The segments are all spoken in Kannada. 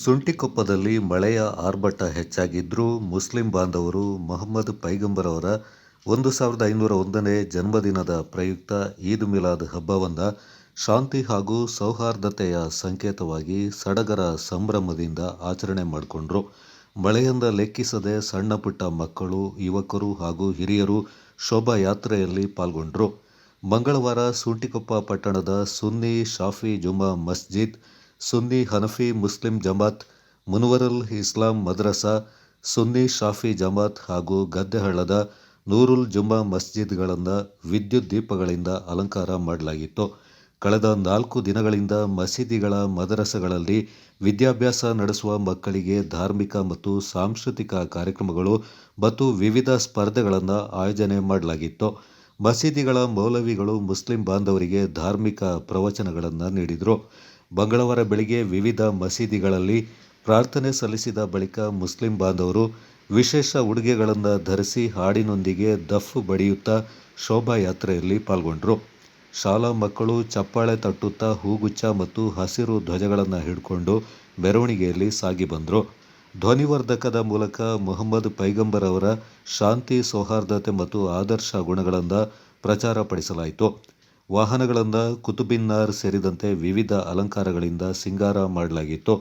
ಸುಂಟಿಕೊಪ್ಪದಲ್ಲಿ ಮಳೆಯ ಆರ್ಭಟ ಹೆಚ್ಚಾಗಿದ್ದರೂ ಮುಸ್ಲಿಂ ಬಾಂಧವರು ಮೊಹಮ್ಮದ್ ಪೈಗಂಬರ್ ಅವರ 1501ನೇ ಜನ್ಮದಿನದ ಪ್ರಯುಕ್ತ ಈದ್ ಮಿಲಾದ್ ಹಬ್ಬವನ್ನು ಶಾಂತಿ ಹಾಗೂ ಸೌಹಾರ್ದತೆಯ ಸಂಕೇತವಾಗಿ ಸಡಗರ ಸಂಭ್ರಮದಿಂದ ಆಚರಣೆ ಮಾಡಿಕೊಂಡ್ರು. ಮಳೆಯಿಂದ ಲೆಕ್ಕಿಸದೆ ಸಣ್ಣ ಪುಟ್ಟ ಮಕ್ಕಳು, ಯುವಕರು ಹಾಗೂ ಹಿರಿಯರು ಶೋಭಾಯಾತ್ರೆಯಲ್ಲಿ ಪಾಲ್ಗೊಂಡ್ರು. ಮಂಗಳವಾರ ಸುಂಟಿಕೊಪ್ಪ ಪಟ್ಟಣದ ಸುನ್ನಿ ಶಾಫಿ ಜುಮಾ ಮಸ್ಜಿದ್, ಸುನ್ನಿ ಹನಫಿ ಮುಸ್ಲಿಂ ಜಮಾತ್, ಮುನವರುಲ್ ಇಸ್ಲಾಂ ಮದ್ರಸಾ, ಸುನ್ನಿ ಶಾಫಿ ಜಮಾತ್ ಹಾಗೂ ಗದ್ದೆಹಳ್ಳದ ನೂರುಲ್ ಜುಮಾ ಮಸ್ಜಿದ್ಗಳನ್ನು ವಿದ್ಯುತ್ ದೀಪಗಳಿಂದ ಅಲಂಕಾರ ಮಾಡಲಾಗಿತ್ತು. ಕಳೆದ 4 ದಿನಗಳಿಂದ ಮಸೀದಿಗಳ, ಮದರಸಗಳಲ್ಲಿ ವಿದ್ಯಾಭ್ಯಾಸ ನಡೆಸುವ ಮಕ್ಕಳಿಗೆ ಧಾರ್ಮಿಕ ಮತ್ತು ಸಾಂಸ್ಕೃತಿಕ ಕಾರ್ಯಕ್ರಮಗಳು ಮತ್ತು ವಿವಿಧ ಸ್ಪರ್ಧೆಗಳನ್ನು ಆಯೋಜನೆ ಮಾಡಲಾಗಿತ್ತು. ಮಸೀದಿಗಳ ಮೌಲವಿಗಳು ಮುಸ್ಲಿಂ ಬಾಂಧವರಿಗೆ ಧಾರ್ಮಿಕ ಪ್ರವಚನಗಳನ್ನು ನೀಡಿದರು. ಮಂಗಳವಾರ ಬೆಳಿಗ್ಗೆ ವಿವಿಧ ಮಸೀದಿಗಳಲ್ಲಿ ಪ್ರಾರ್ಥನೆ ಸಲ್ಲಿಸಿದ ಬಳಿಕ ಮುಸ್ಲಿಂ ಬಾಂಧವರು ವಿಶೇಷ ಉಡುಗೆಗಳನ್ನು ಧರಿಸಿ ಹಾಡಿನೊಂದಿಗೆ ದಫ್ ಬಡಿಯುತ್ತಾ ಶೋಭಾಯಾತ್ರೆಯಲ್ಲಿ ಪಾಲ್ಗೊಂಡರು. ಶಾಲಾ ಮಕ್ಕಳು ಚಪ್ಪಾಳೆ ತಟ್ಟುತ್ತಾ ಹೂಗುಚ್ಛ ಮತ್ತು ಹಸಿರು ಧ್ವಜಗಳನ್ನು ಹಿಡಿದುಕೊಂಡು ಮೆರವಣಿಗೆಯಲ್ಲಿ ಸಾಗಿ ಬಂದರು. ಧ್ವನಿವರ್ಧಕದ ಮೂಲಕ ಮೊಹಮ್ಮದ್ ಪೈಗಂಬರ್ ಅವರ ಶಾಂತಿ, ಸೌಹಾರ್ದತೆ ಮತ್ತು ಆದರ್ಶ ಗುಣಗಳನ್ನು ಪ್ರಚಾರಪಡಿಸಲಾಯಿತು. ವಾಹನಗಳನ್ನು ಕುತುಬಿನ್ನಾರ್ ಸೇರಿದಂತೆ ವಿವಿಧ ಅಲಂಕಾರಗಳಿಂದ ಸಿಂಗಾರ ಮಾಡಲಾಗಿತ್ತು.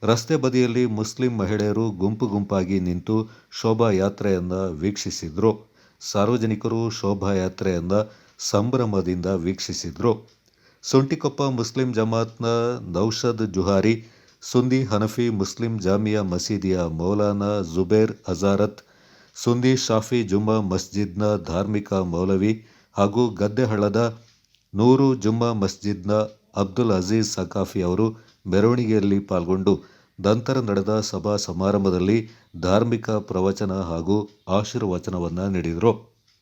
ರಸ್ತೆ ಬದಿಯಲ್ಲಿ ಮುಸ್ಲಿಂ ಮಹಿಳೆಯರು ಗುಂಪು ಗುಂಪಾಗಿ ನಿಂತು ಶೋಭಾಯಾತ್ರೆಯನ್ನು ವೀಕ್ಷಿಸಿದರು. ಸಾರ್ವಜನಿಕರು ಶೋಭಾಯಾತ್ರೆಯನ್ನು ಸಂಭ್ರಮದಿಂದ ವೀಕ್ಷಿಸಿದರು. ಸುಂಟಿಕೊಪ್ಪ ಮುಸ್ಲಿಂ ಜಮಾತ್ನ ನೌಷದ್ ಜುಹಾರಿ, ಸುನ್ನಿ ಹನಫಿ ಮುಸ್ಲಿಂ ಜಾಮಿಯಾ ಮಸೀದಿಯ ಮೌಲಾನಾ ಜುಬೇರ್ ಅಜಾರತ್, ಸುನ್ನಿ ಶಾಫಿ ಜುಮಾ ಮಸ್ಜಿದ್ನ ಧಾರ್ಮಿಕ ಮೌಲವಿ ಹಾಗೂ ಗದ್ದೆಹಳ್ಳದ ನೂರು ಜುಮ್ಮಾ ಮಸ್ಜಿದ್ನ ಅಬ್ದುಲ್ ಅಜೀಜ್ ಸಕಾಫಿ ಅವರು ಮೆರವಣಿಗೆಯಲ್ಲಿ ಪಾಲ್ಗೊಂಡು ನಂತರ ನಡೆದ ಸಭಾ ಸಮಾರಂಭದಲ್ಲಿ ಧಾರ್ಮಿಕ ಪ್ರವಚನ ಹಾಗೂ ಆಶೀರ್ವಚನವನ್ನು ನೀಡಿದರು.